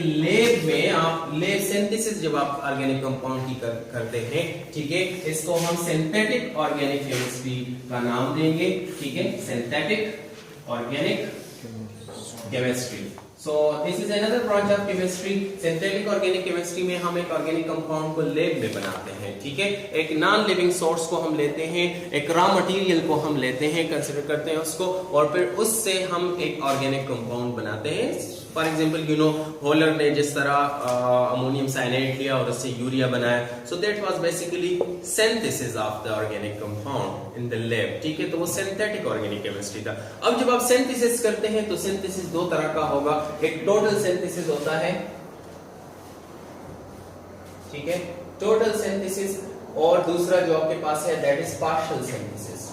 लेब में आप लेब सिंथेसिस जब आप ऑर्गेनिक कंपाउंड की करते हैं, ठीक है, इसको हम सिंथेटिक ऑर्गेनिक केमिस्ट्री का नाम देंगे, ठीक है, synthetic organic chemistry. So this is another branch of chemistry. Synthetic organic chemistry में हम एक ऑर्गेनिक कंपाउंड को लेब में बनाते हैं, ठीक है, एक नॉन लिविंग सोर्स को हम लेते हैं, एक रॉ मटेरियल को हम लेते हैं, कंसिडर करते हैं उसको, और फिर उससे हम एक ऑर्गेनिक कंपाउंड बनाते हैं। For example you know holer ने जिस तरह अमोनियम साइनाइड लिया और उससे यूरिया बनाया, so that was basically synthesis of the organic compound in the lab, ठीक है, तो वो सिंथेटिक ऑर्गेनिक केमिस्ट्री था। अब जब आप सिंथेसिस करते हैं तो सिंथेसिस दो तरह का होगा, एक टोटल सिंथेसिस होता है, ठीक है, टोटल सिंथेसिस, और दूसरा जो आपके पास है दैट इज पार्शियल सिंथेसिस।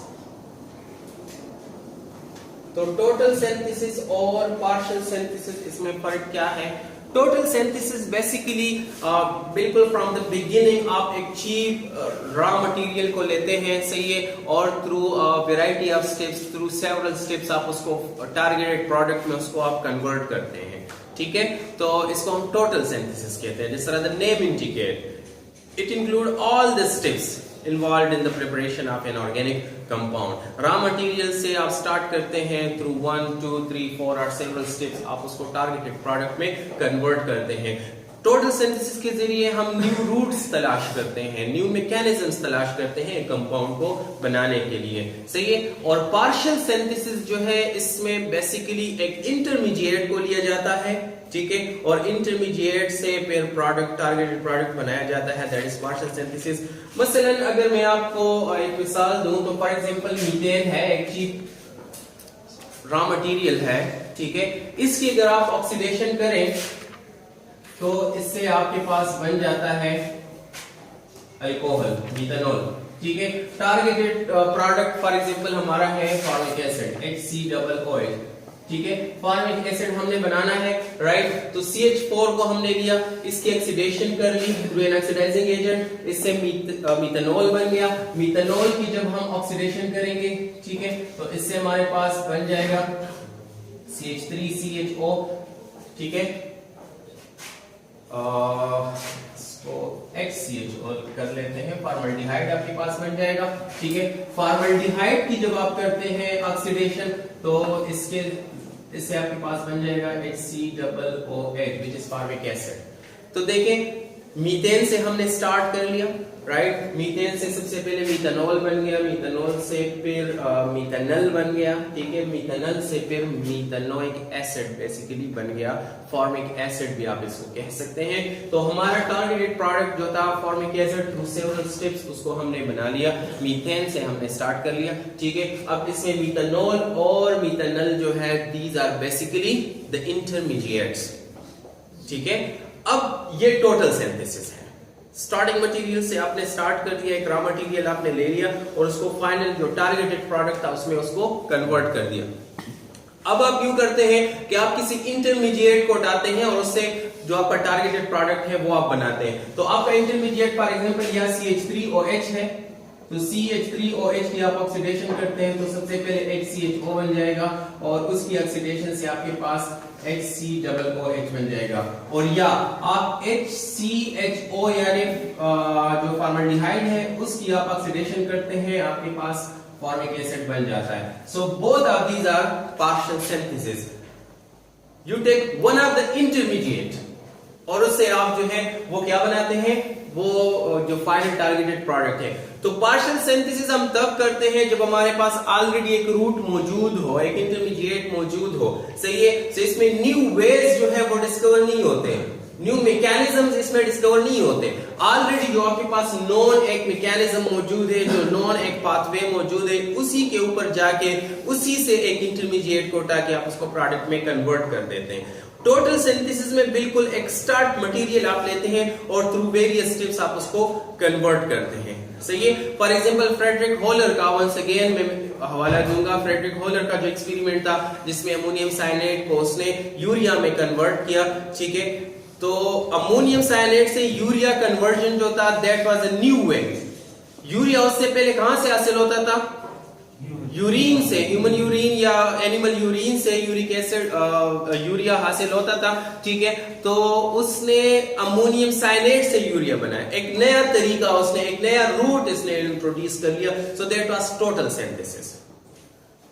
तो टोटल सिंथेसिस और पार्शियल सिंथेसिस, इसमें फर्क क्या है? टोटल सिंथेसिस बेसिकली बिल्कुल फ्रॉम द बिगिनिंग आप एक चीप रॉ मटेरियल को लेते हैं, सही है, और through variety of steps, through several steps आप उसको टारगेटेड प्रोडक्ट में उसको आप कन्वर्ट करते हैं, ठीक है, तो इसको हम टोटल सिंथेसिस कहते हैं। जिस तरह the name indicate, it include all the steps involved in the preparation of an organic compound. raw material से आप start करते हैं through 1 2 3 4 और several steps आप उसको targeted product में convert करते हैं। टोटल सिंथेसिस के जरिए हम न्यू रूट्स तलाश करते हैं, न्यू मैकेनिज्म्स तलाश करते हैं एक कंपाउंड को बनाने के लिए, सही है। और पार्शियल सिंथेसिस जो है इसमें बेसिकली एक इंटरमीडिएट को लिया जाता है, ठीक है, और इंटरमीडिएट से फिर प्रोडक्ट, टारगेटेड प्रोडक्ट बनाया जाता है, दैट इज पार्शियल सिंथेसिस। मसलन अगर मैं आपको एक मिसाल दूं तो फॉर एग्जांपल मीथेन है, एक चीप रॉ मटेरियल है, ठीक है, इसकी अगर आप ऑक्सीडेशन करें तो इससे आपके पास बन जाता है अल्कोहल, मिथेनॉल, ठीक है। टारगेटेड प्रोडक्ट फॉर एग्जांपल हमारा है फॉर्मिक एसिड, HCOOH, ठीक है, फॉर्मिक एसिड हमने बनाना है, राइट, तो CH4 को हमने लिया, इसकी ऑक्सीडेशन कर ली थ्रू एन ऑक्सीडाइजिंग एजेंट, इससे मिथेनॉल बन गया। मिथेनॉल की जब हम ऑक्सीडेशन करेंगे, ठीक है, तो इससे हमारे पास बन जाएगा CH3CHO, ठीक है, इसको HCHO कर लेते हैं, फॉर्मल्डिहाइड आपके पास बन जाएगा, ठीक है। फॉर्मल्डिहाइड की जब आप करते हैं ऑक्सीडेशन तो इससे आपके पास बन जाएगा HCOOH which is formic acid. तो देखें मीथेन से हमने स्टार्ट कर लिया, राइट, मीथेन से सबसे पहले मिथेनॉल बन गया, मिथेनॉल से फिर मिथेनल बन गया, ठीक है, मिथेनल से फिर मिथेनोइक एसिड बेसिकली बन गया, फॉर्मिक एसिड भी आप इसको कह सकते हैं। तो हमारा टारगेटेड प्रोडक्ट जो था formic acid through several steps उसको हमने बना लिया, मीथेन से हमने स्टार्ट कर लिया, ठीक है। अब इसमें मिथेनॉल और मिथेनल जो है these are basically the intermediates, ठीक है। अब ये टोटल सिंथेसिस है, स्टार्टिंग मटेरियल से आपने स्टार्ट कर दिया, एक रॉ मटेरियल आपने ले लिया और उसको फाइनल जो टारगेटेड प्रोडक्ट था उसमें उसको कन्वर्ट कर दिया। अब आप क्यों करते हैं कि आप किसी इंटरमीडिएट को हटाते हैं और उससे जो आपका टारगेटेड प्रोडक्ट है वो आप बनाते हैं। तो आपका इंटरमीडिएट फॉर एग्जांपल यहाँ CH3OH है, तो CH3OH की आप ऑक्सीडेशन करते हैं तो सबसे पहले HCHO बन जाएगा और उसकी ऑक्सीडेशन से आपके पास HCOOH बन जाएगा। और या आप HCHO यानी जो फॉर्मल्डिहाइड है उसकी आप ऑक्सीडेशन करते हैं, आपके पास फॉर्मिक एसिड बन जाता है। So both of these are partial synthesis. You take one of the intermediate और उससे आप जो है वो क्या बनाते हैं, वो जो फाइनल टारगेटेड प्रोडक्ट है। तो पार्शियल सिंथेसिस हम तब करते हैं जब हमारे पास ऑलरेडी एक रूट मौजूद हो, एक इंटरमीडिएट मौजूद हो, सही है। तो इसमें न्यू वेज जो है वो डिस्कवर नहीं होते, न्यू मैकेनिज्म्स इसमें डिस्कवर नहीं होते। ऑलरेडी जो आपके पास नॉन एक मैकेनिज्म मौजूद है, जो नॉन एक पाथवे मौजूद है, उसी के ऊपर जाके उसी से एक इंटरमीडिएट को उठा के आप उसको प्रोडक्ट में कन्वर्ट कर देते हैं। टोटल सिंथेसिस में बिल्कुल एक स्टार्ट मटेरियल आप लेते हैं और थ्रू वेरियस स्टेप्स आप उसको कन्वर्ट करते हैं, सही है। फॉर एग्जांपल फ्रेडरिक होलर का वंस अगेन मैं हवाला दूंगा, फ्रेडरिक होलर का जो एक्सपेरिमेंट था जिसमें अमोनियम साइनाइड को उसने यूरिया में कन्वर्ट किया, ठीक है। तो अमोनियम साइनाइड से यूरिया कन्वर्जन जो था that was a new way. Urea उससे पहले कहां से हासिल होता था, यूरिन से, ह्यूमन यूरिन या एनिमल यूरिन से यूरिक एसिड यूरिया हासिल होता था, ठीक है। तो उसने अमोनियम साइनेट से यूरिया बनाया, एक नया तरीका, उसने एक नया रूट इसने इंट्रोड्यूस कर लिया। So that was total synthesis,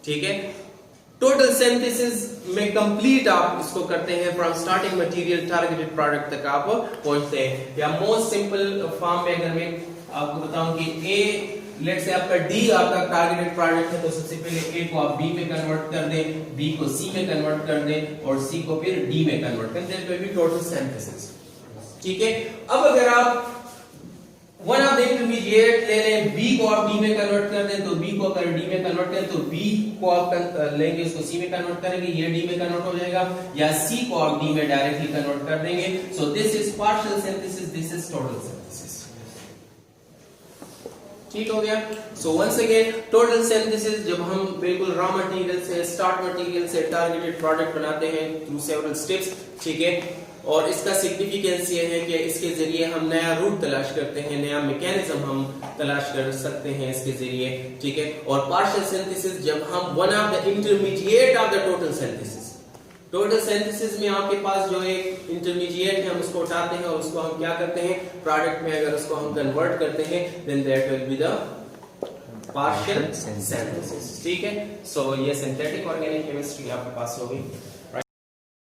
ठीक है। टोटल सिंथेसिस में कंप्लीट आप इसको करते हैं, from starting material targeted product तक आप पहुंचते हैं। या मोस्ट सिंपल फॉर्म में अगर मैं आपको बताऊं कि ए, लेट्स से आपका डी आपका टारगेटेड प्रोडक्ट है, तो सबसे पहले ए को आप बी में कन्वर्ट कर दें, बी को सी में कन्वर्ट कर दें और सी को फिर डी में कन्वर्ट कर दें, that will B total synthesis, ठीक है। अब अगर आप वन ऑफ द इंटरमीडिएट ले लें, बी को आप डी में कन्वर्ट कर दें, तो बी को अगर डी में कन्वर्ट करें तो बी को आप लेंगे, उसको सी में कन्वर्ट करेंगे, ये डी में कन्वर्ट हो जाएगा, या सी को आप डी में डायरेक्टली कन्वर्ट कर देंगे। So this is partial synthesis, this is total synthesis, ठीक हो गया। So once again total synthesis, जब हम बिल्कुल रॉ मटेरियल से, स्टार्ट मटेरियल से टारगेटेड प्रोडक्ट बनाते हैं थ्रू सेवरल स्टेप्स, ठीक है। और इसका सिग्निफिकेंस ये है कि इसके जरिए हम नया रूट तलाश करते हैं, नया मैकेनिज्म हम तलाश कर सकते हैं इसके जरिए, ठीक है। और पार्शियल सिंथेसिस जब हम one of the intermediate of the total synthesis, total synthesis में आपके पास जो एक इंटरमीडिएट है हम उसको उठाते हैं और उसको हम क्या करते हैं, प्रोडक्ट में अगर उसको हम कन्वर्ट करते हैं, then that will be the partial synthesis, ठीक है। सो ये सिंथेटिक ऑर्गेनिक केमिस्ट्री आपके पास हो गई।